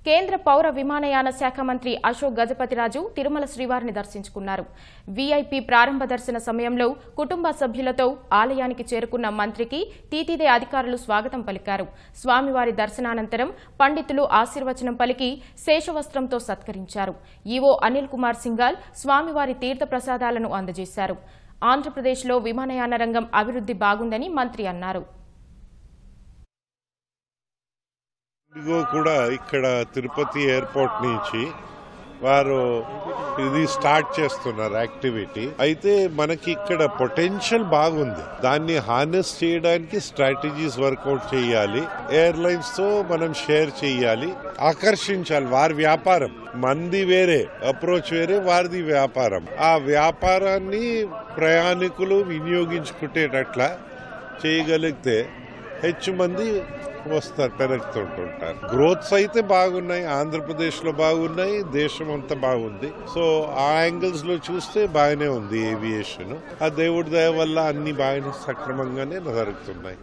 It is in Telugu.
కేంద్ర పౌర విమానయాన శాఖ మంత్రి అశోక్ గజపతిరాజు తిరుమల శ్రీవారిని దర్శించుకున్నారు. వీఐపీ ప్రారంభ దర్శన సమయంలో కుటుంబ సభ్యులతో ఆలయానికి చేరుకున్న మంత్రికి టీటీడీ అధికారులు స్వాగతం పలికారు. స్వామివారి దర్శనానంతరం పండితులు ఆశీర్వచనం పలికి శేషవస్త్రంతో సత్కరించారు. ఈవో అనిల్ కుమార్ సింఘాల్ స్వామివారి తీర్థ ప్రసాదాలను అందజేశారు. ఆంధ్రప్రదేశ్లో విమానయాన రంగం అభివృద్ధి బాగుందని మంత్రి అన్నారు. కూడా ఇక్కడ తిరుపతి ఎయిర్పోర్ట్ నుంచి వారు ఇది స్టార్ట్ చేస్తున్నారు యాక్టివిటీ. అయితే మనకి ఇక్కడ పొటెన్షియల్ బాగుంది. దాన్ని హార్నెస్ చేయడానికి స్ట్రాటజీస్ వర్కౌట్ చేయాలి. ఎయిర్లైన్స్ తో మనం షేర్ చేయాలి, ఆకర్షించాలి. వారి వ్యాపారం మంది వేరే, అప్రోచ్ వేరే, వారిది వ్యాపారం. ఆ వ్యాపారాన్ని ప్రయాణికులు వినియోగించుకునేటట్లా చేయగలిగితే ಹೆಚ್ಚು మంది వస్తారు, పెరుగుతుంటుంటారు. గ్రోత్స్ అయితే బాగున్నాయి, ఆంధ్రప్రదేశ్ లో బాగున్నాయి, దేశం అంతా బాగుంది. సో ఆ యాంగిల్స్ లో చూస్తే బాగానే ఉంది ఏవియేషన్. ఆ దేవుడి దయ వల్ల అన్ని బాగానే సక్రమంగానే జరుగుతున్నాయి.